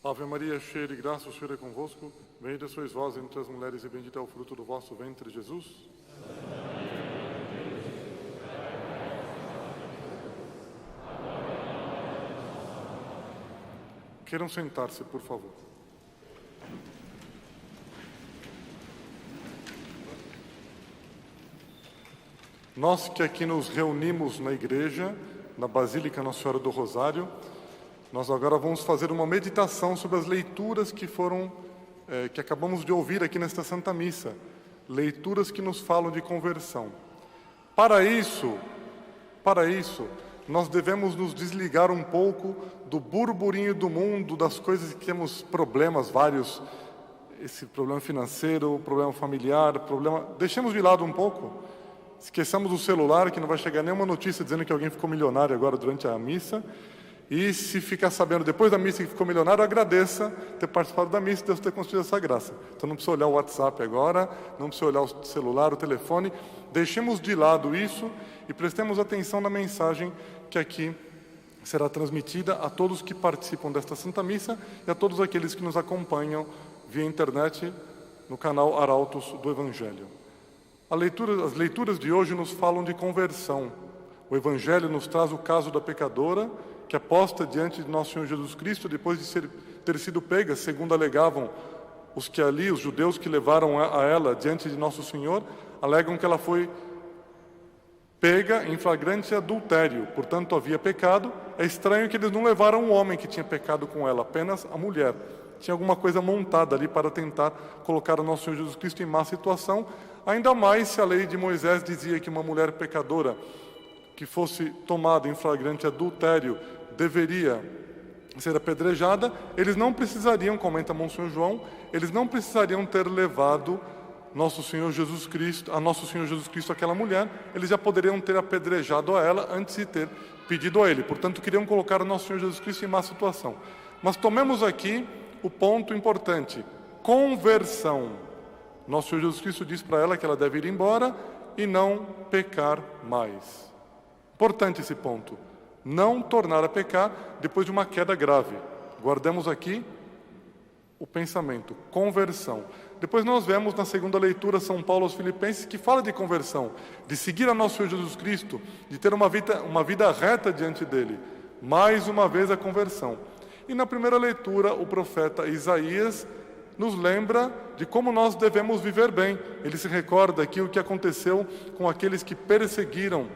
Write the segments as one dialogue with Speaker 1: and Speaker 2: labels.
Speaker 1: Ave Maria, cheia de graça, o Senhor é convosco. Bendita sois vós entre as mulheres e bendito é o fruto do vosso ventre, Jesus. Queiram sentar-se, por favor. Nós que aqui nos reunimos na igreja, na Basílica Nossa Senhora do Rosário, nós agora vamos fazer uma meditação sobre as leituras que que acabamos de ouvir aqui nesta Santa Missa. Leituras que nos falam de conversão. Para isso, nós devemos nos desligar um pouco do burburinho do mundo, das coisas que temos problemas vários, esse problema financeiro, problema familiar, deixemos de lado um pouco. Esqueçamos o celular, que não vai chegar nenhuma notícia dizendo que alguém ficou milionário agora durante a missa. E se ficar sabendo depois da missa que ficou milionário, agradeça ter participado da missa e Deus ter concedido essa graça. Então não precisa olhar o WhatsApp agora, não precisa olhar o celular, o telefone. Deixemos de lado isso e prestemos atenção na mensagem que aqui será transmitida a todos que participam desta Santa Missa e a todos aqueles que nos acompanham via internet no canal Arautos do Evangelho. As leituras de hoje nos falam de conversão. O Evangelho nos traz o caso da pecadora que aposta diante de nosso Senhor Jesus Cristo depois de ter sido pega, segundo alegavam os judeus que levaram a ela diante de nosso Senhor, alegam que ela foi pega em flagrante adultério, portanto havia pecado. É estranho que eles não levaram o homem que tinha pecado com ela, apenas a mulher. Tinha alguma coisa montada ali para tentar colocar o nosso Senhor Jesus Cristo em má situação, ainda mais se a lei de Moisés dizia que uma mulher pecadora que fosse tomada em flagrante adultério deveria ser apedrejada. Eles não precisariam, comenta Monsenhor João, eles não precisariam ter levado a nosso Senhor Jesus Cristo àquela mulher, eles já poderiam ter apedrejado a ela antes de ter pedido a ele. Portanto, queriam colocar o nosso Senhor Jesus Cristo em má situação. Mas tomemos aqui o ponto importante: conversão. Nosso Senhor Jesus Cristo diz para ela que ela deve ir embora e não pecar mais. Importante esse ponto. Não tornar a pecar depois de uma queda grave. Guardemos aqui o pensamento, conversão. Depois nós vemos na segunda leitura São Paulo aos Filipenses, que fala de conversão, de seguir a nosso Senhor Jesus Cristo, de ter uma vida reta diante dele. Mais uma vez a conversão. E na primeira leitura o profeta Isaías nos lembra de como nós devemos viver bem. Ele se recorda aqui o que aconteceu com aqueles que perseguiram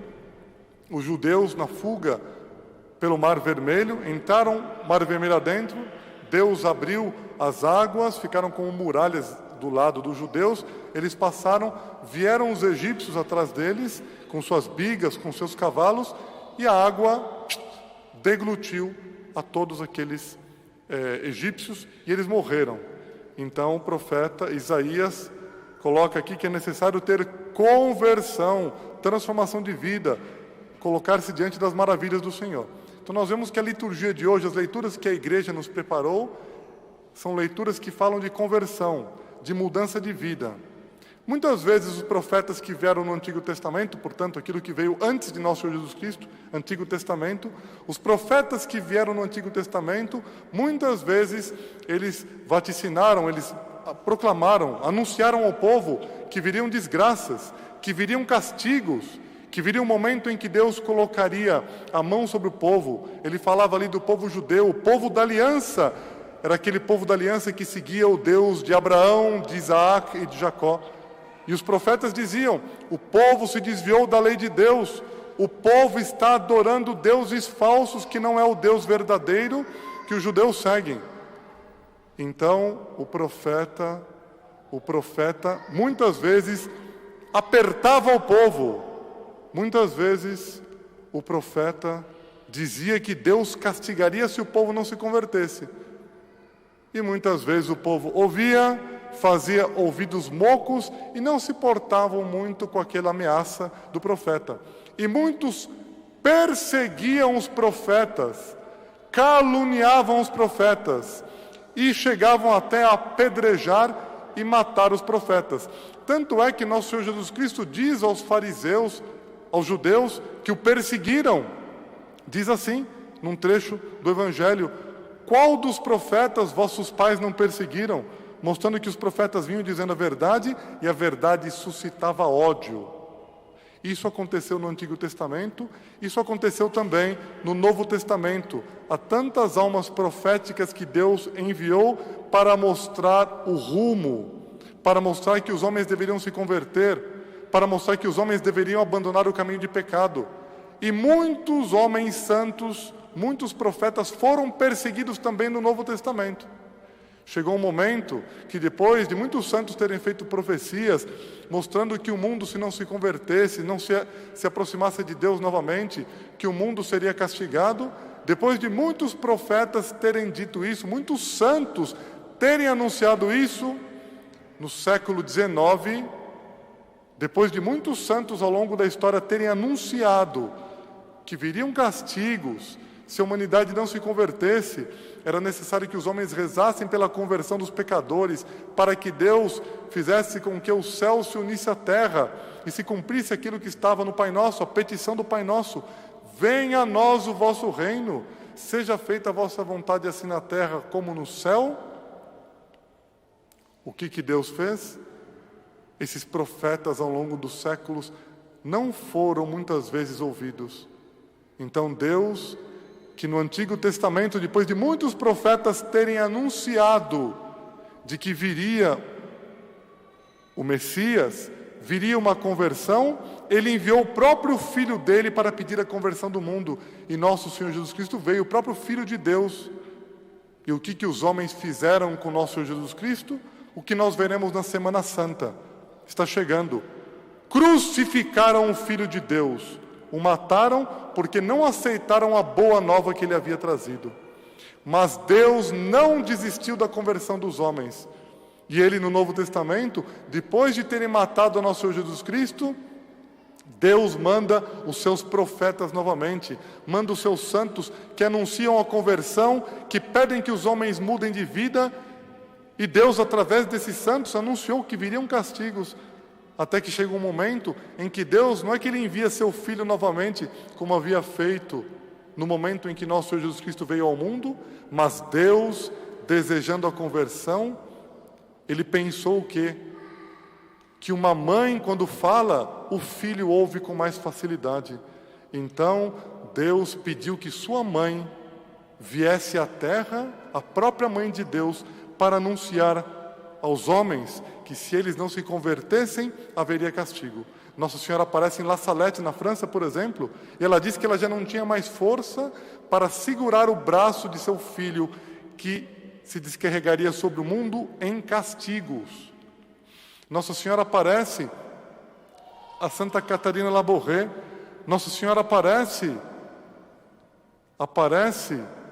Speaker 1: os judeus na fuga pelo Mar Vermelho, entraram Mar Vermelho adentro, Deus abriu as águas, ficaram como muralhas do lado dos judeus, eles passaram, vieram os egípcios atrás deles, com suas bigas, com seus cavalos, e a água deglutiu a todos aqueles egípcios, e eles morreram. Então o profeta Isaías coloca aqui que é necessário ter conversão, transformação de vida, colocar-se diante das maravilhas do Senhor. Então nós vemos que a liturgia de hoje, as leituras que a igreja nos preparou, são leituras que falam de conversão, de mudança de vida. Muitas vezes os profetas que vieram no Antigo Testamento, portanto aquilo que veio antes de nosso Senhor Jesus Cristo, Antigo Testamento, os profetas que vieram no Antigo Testamento, muitas vezes eles vaticinaram, eles proclamaram, anunciaram ao povo que viriam desgraças, que viriam castigos, que viria um momento em que Deus colocaria a mão sobre o povo. Ele falava ali do povo judeu, o povo da aliança. Era aquele povo da aliança que seguia o Deus de Abraão, de Isaac e de Jacó. E os profetas diziam: o povo se desviou da lei de Deus, o povo está adorando deuses falsos, que não é o Deus verdadeiro que os judeus seguem. Então o profeta muitas vezes apertava o povo. Muitas vezes o profeta dizia que Deus castigaria se o povo não se convertesse. E muitas vezes o povo ouvia, fazia ouvidos mocos e não se portavam muito com aquela ameaça do profeta. E muitos perseguiam os profetas, caluniavam os profetas e chegavam até a apedrejar e matar os profetas. Tanto é que nosso Senhor Jesus Cristo diz aos fariseus, aos judeus que o perseguiram, diz assim, num trecho do Evangelho: qual dos profetas vossos pais não perseguiram? Mostrando que os profetas vinham dizendo a verdade e a verdade suscitava ódio. Isso aconteceu no Antigo Testamento, isso aconteceu também no Novo Testamento. Há tantas almas proféticas que Deus enviou para mostrar o rumo, para mostrar que os homens deveriam se converter, para mostrar que os homens deveriam abandonar o caminho de pecado. E muitos homens santos, muitos profetas foram perseguidos também no Novo Testamento. Chegou um momento que, depois de muitos santos terem feito profecias, mostrando que o mundo, se não se convertesse, não se aproximasse de Deus novamente, que o mundo seria castigado, depois de muitos profetas terem dito isso, muitos santos terem anunciado isso, no século XIX, depois de muitos santos ao longo da história terem anunciado que viriam castigos se a humanidade não se convertesse, era necessário que os homens rezassem pela conversão dos pecadores, para que Deus fizesse com que o céu se unisse à terra e se cumprisse aquilo que estava no Pai Nosso, a petição do Pai Nosso: venha a nós o vosso reino, seja feita a vossa vontade assim na terra como no céu. O que Deus fez? Esses profetas ao longo dos séculos não foram muitas vezes ouvidos. Então Deus, que no Antigo Testamento, depois de muitos profetas terem anunciado de que viria o Messias, viria uma conversão, Ele enviou o próprio Filho dele para pedir a conversão do mundo. E nosso Senhor Jesus Cristo veio, o próprio Filho de Deus. E o que os homens fizeram com nosso Senhor Jesus Cristo? O que nós veremos na Semana Santa. Está chegando. Crucificaram o Filho de Deus. O mataram porque não aceitaram a boa nova que ele havia trazido. Mas Deus não desistiu da conversão dos homens. E ele, no Novo Testamento, depois de terem matado o nosso Senhor Jesus Cristo, Deus manda os seus profetas novamente, manda os seus santos que anunciam a conversão, que pedem que os homens mudem de vida. E Deus, através desses santos, anunciou que viriam castigos. Até que chega um momento em que Deus, não é que Ele envia seu Filho novamente, como havia feito no momento em que nosso Senhor Jesus Cristo veio ao mundo, mas Deus, desejando a conversão, Ele pensou o quê? Que uma mãe, quando fala, o filho ouve com mais facilidade. Então, Deus pediu que sua mãe viesse à terra, a própria mãe de Deus, para anunciar aos homens que se eles não se convertessem, haveria castigo. Nossa Senhora aparece em La Salette, na França, por exemplo, e ela disse que ela já não tinha mais força para segurar o braço de seu filho, que se descarregaria sobre o mundo em castigos. Nossa Senhora aparece a Santa Catarina Labouré. Nossa Senhora aparece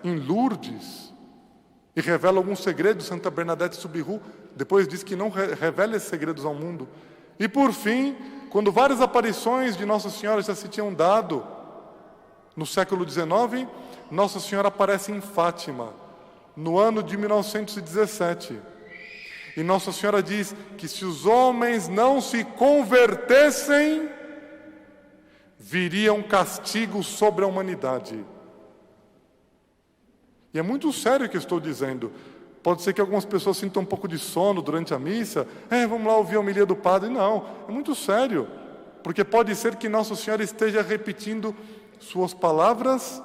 Speaker 1: em Lourdes e revela alguns segredos. Santa Bernadette Soubirous depois diz que não revela esses segredos ao mundo. E por fim, quando várias aparições de Nossa Senhora já se tinham dado no século XIX, Nossa Senhora aparece em Fátima, no ano de 1917. E Nossa Senhora diz que se os homens não se convertessem, viria um castigo sobre a humanidade. E é muito sério o que eu estou dizendo. Pode ser que algumas pessoas sintam um pouco de sono durante a missa. Vamos lá ouvir a homilia do padre. Não, é muito sério. Porque pode ser que Nossa Senhora esteja repetindo suas palavras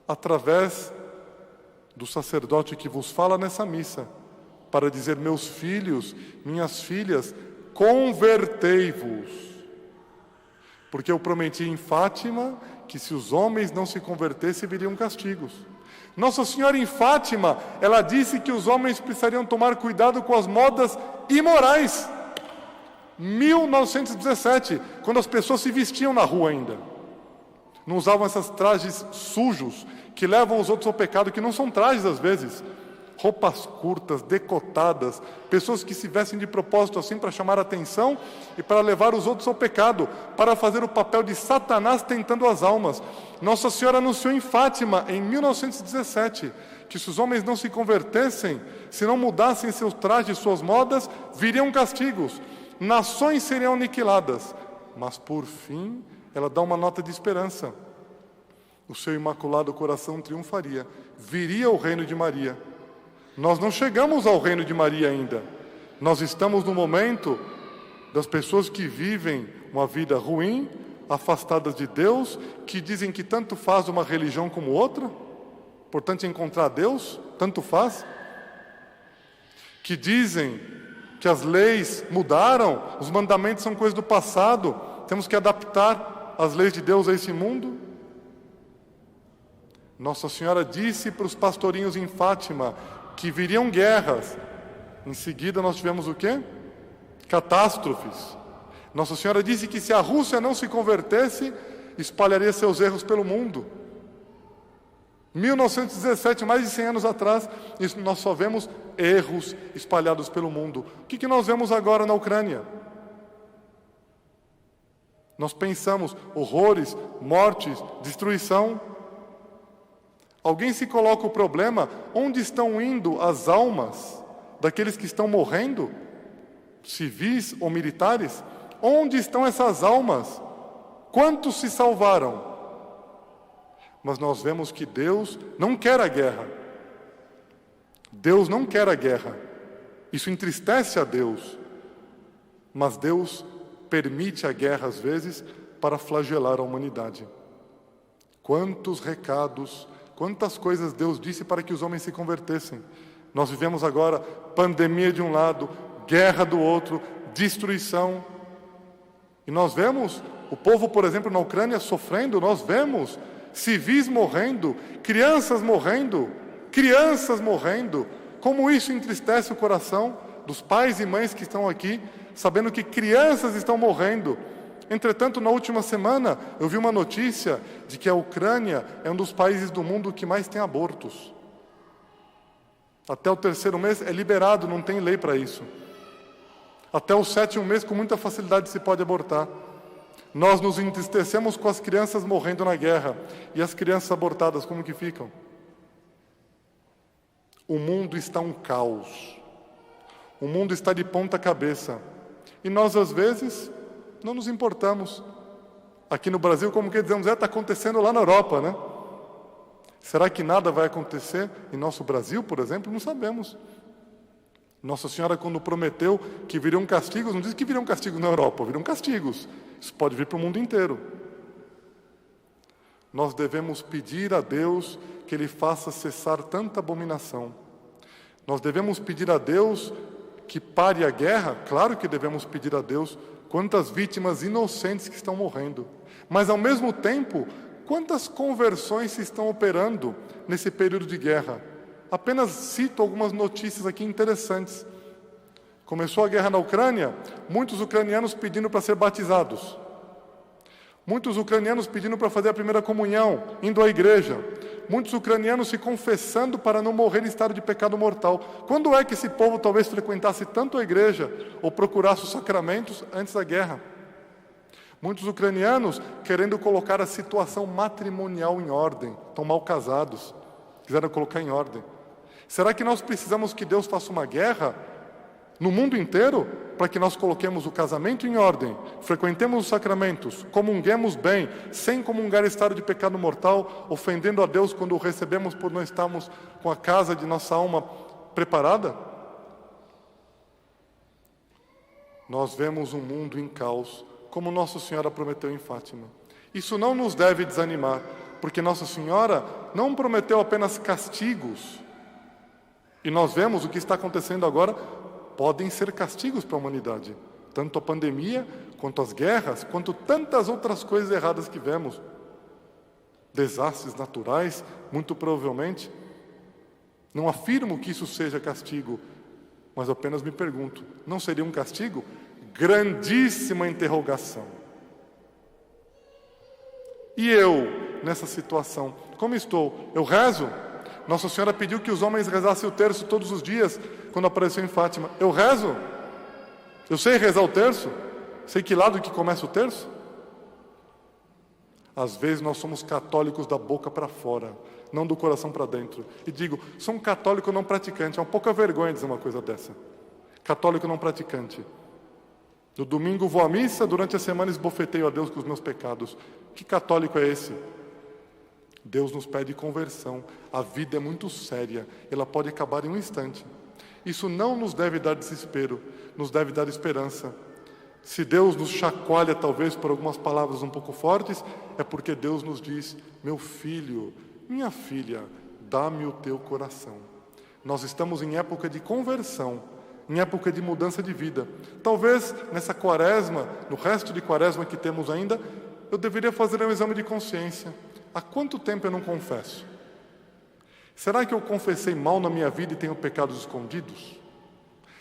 Speaker 1: através do sacerdote que vos fala nessa missa, para dizer: meus filhos, minhas filhas, convertei-vos. Porque eu prometi em Fátima que se os homens não se convertessem, viriam castigos. Nossa Senhora em Fátima, ela disse que os homens precisariam tomar cuidado com as modas imorais. 1917, quando as pessoas se vestiam na rua ainda. Não usavam esses trajes sujos que levam os outros ao pecado, que não são trajes às vezes. Roupas curtas, decotadas, pessoas que se vestem de propósito assim para chamar a atenção e para levar os outros ao pecado, para fazer o papel de Satanás tentando as almas. Nossa Senhora anunciou em Fátima, em 1917, que se os homens não se convertessem, se não mudassem seus trajes, suas modas, viriam castigos, nações seriam aniquiladas. Mas por fim, ela dá uma nota de esperança. o seu imaculado coração triunfaria. Viria o reino de Maria. Nós não chegamos ao reino de Maria ainda. Nós estamos no momento das pessoas que vivem uma vida ruim, afastadas de Deus, que dizem que tanto faz uma religião como outra, importante é encontrar Deus, tanto faz, que dizem que as leis mudaram, os mandamentos são coisas do passado, temos que adaptar as leis de Deus a esse mundo. Nossa Senhora disse para os pastorinhos em Fátima que viriam guerras. Em seguida nós tivemos o quê? Catástrofes. Nossa Senhora disse que se a Rússia não se convertesse, espalharia seus erros pelo mundo. 1917, mais de 100 anos atrás, nós só vemos erros espalhados pelo mundo. O que nós vemos agora na Ucrânia? Nós pensamos horrores, mortes, destruição. Alguém se coloca o problema, onde estão indo as almas daqueles que estão morrendo? Civis ou militares? Onde estão essas almas? Quantos se salvaram? Mas nós vemos que Deus não quer a guerra. Deus não quer a guerra. Isso entristece a Deus. Mas Deus permite a guerra às vezes para flagelar a humanidade. Quantos recados, quantas coisas Deus disse para que os homens se convertessem. Nós vivemos agora pandemia de um lado, guerra do outro, destruição. E nós vemos o povo, por exemplo, na Ucrânia sofrendo, nós vemos civis morrendo, crianças morrendo. Como isso entristece o coração dos pais e mães que estão aqui, sabendo que crianças estão morrendo. Entretanto, na última semana, eu vi uma notícia de que a Ucrânia é um dos países do mundo que mais tem abortos. Até o 3º mês é liberado, não tem lei para isso. Até o 7º mês, com muita facilidade, se pode abortar. Nós nos entristecemos com as crianças morrendo na guerra. E as crianças abortadas, como que ficam? O mundo está um caos. O mundo está de ponta cabeça. E nós, às vezes, não nos importamos. Aqui no Brasil, como que dizemos, está acontecendo lá na Europa, né? Será que nada vai acontecer em nosso Brasil, por exemplo? Não sabemos. Nossa Senhora, quando prometeu que viriam castigos, não disse que viriam castigos na Europa, viriam castigos. Isso pode vir para o mundo inteiro. Nós devemos pedir a Deus que Ele faça cessar tanta abominação. Nós devemos pedir a Deus que pare a guerra. Claro que devemos pedir a Deus quantas vítimas inocentes que estão morrendo. Mas, ao mesmo tempo, quantas conversões se estão operando nesse período de guerra? Apenas cito algumas notícias aqui interessantes. Começou a guerra na Ucrânia, muitos ucranianos pedindo para ser batizados. Muitos ucranianos pedindo para fazer a primeira comunhão, indo à igreja. Muitos ucranianos se confessando para não morrer em estado de pecado mortal. Quando é que esse povo talvez frequentasse tanto a igreja ou procurasse os sacramentos antes da guerra? Muitos ucranianos querendo colocar a situação matrimonial em ordem, estão mal casados, quiseram colocar em ordem. Será que nós precisamos que Deus faça uma guerra no mundo inteiro para que nós coloquemos o casamento em ordem, frequentemos os sacramentos, comunguemos bem, sem comungar em estado de pecado mortal, ofendendo a Deus quando o recebemos por não estarmos com a casa de nossa alma preparada? Nós vemos um mundo em caos, como Nossa Senhora prometeu em Fátima. Isso não nos deve desanimar, porque Nossa Senhora não prometeu apenas castigos. E nós vemos o que está acontecendo agora, podem ser castigos para a humanidade. Tanto a pandemia, quanto as guerras, quanto tantas outras coisas erradas que vemos. Desastres naturais, muito provavelmente. Não afirmo que isso seja castigo, mas apenas me pergunto, não seria um castigo? Grandíssima interrogação. E eu, nessa situação, como estou? Eu rezo? Nossa Senhora pediu que os homens rezassem o terço todos os dias, quando apareceu em Fátima. Eu rezo? Eu sei rezar o terço? Sei que lado que começa o terço? Às vezes nós somos católicos da boca para fora, não do coração para dentro. E digo, sou um católico não praticante. É uma pouca vergonha dizer uma coisa dessa. Católico não praticante. No domingo vou à missa, durante a semana esbofeteio a Deus com os meus pecados. Que católico é esse? Deus nos pede conversão. A vida é muito séria, ela pode acabar em um instante. Isso não nos deve dar desespero, nos deve dar esperança. Se Deus nos chacoalha, talvez, por algumas palavras um pouco fortes, é porque Deus nos diz: meu filho, minha filha, dá-me o teu coração. Nós estamos em época de conversão, em época de mudança de vida. Talvez nessa quaresma, no resto de quaresma que temos ainda, eu deveria fazer um exame de consciência. Há quanto tempo eu não confesso? Será que eu confessei mal na minha vida e tenho pecados escondidos?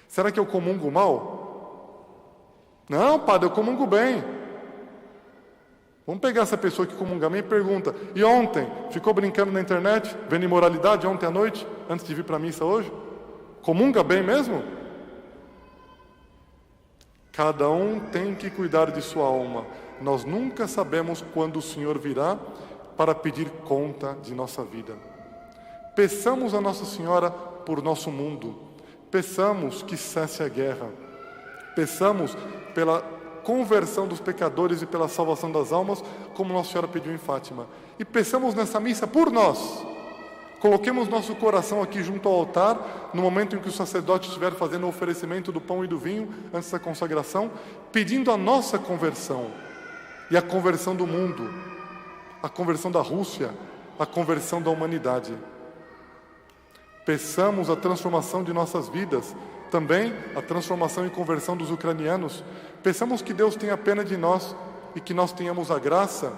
Speaker 1: Será que eu comungo mal? Não, padre, eu comungo bem. Vamos pegar essa pessoa que comunga bem e pergunta: e ontem? Ficou brincando na internet, vendo imoralidade ontem à noite, antes de vir para a missa hoje? Comunga bem mesmo? Cada um tem que cuidar de sua alma. Nós nunca sabemos quando o Senhor virá para pedir conta de nossa vida. Peçamos a Nossa Senhora por nosso mundo. Peçamos que cesse a guerra. Peçamos pela conversão dos pecadores e pela salvação das almas, como Nossa Senhora pediu em Fátima. E peçamos nessa missa por nós. Coloquemos nosso coração aqui junto ao altar, no momento em que o sacerdote estiver fazendo o oferecimento do pão e do vinho, antes da consagração, pedindo a nossa conversão e a conversão do mundo, a conversão da Rússia, a conversão da humanidade. Peçamos a transformação de nossas vidas, também a transformação e conversão dos ucranianos. Peçamos que Deus tenha pena de nós e que nós tenhamos a graça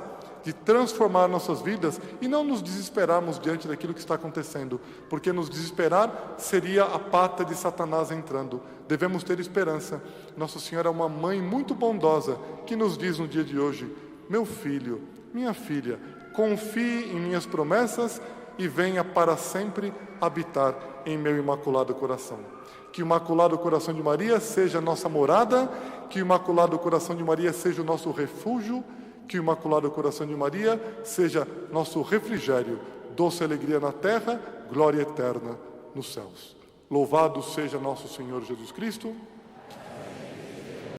Speaker 1: de transformar nossas vidas e não nos desesperarmos diante daquilo que está acontecendo, porque nos desesperar seria a pata de Satanás entrando. Devemos ter esperança. Nossa Senhora é uma mãe muito bondosa que nos diz no dia de hoje: meu filho, minha filha, confie em minhas promessas e venha para sempre habitar em meu imaculado coração. Que o Imaculado Coração de Maria seja a nossa morada, que o Imaculado Coração de Maria seja o nosso refúgio, que o Imaculado Coração de Maria seja nosso refrigério, doce alegria na terra, glória eterna nos céus. Louvado seja nosso Senhor Jesus Cristo.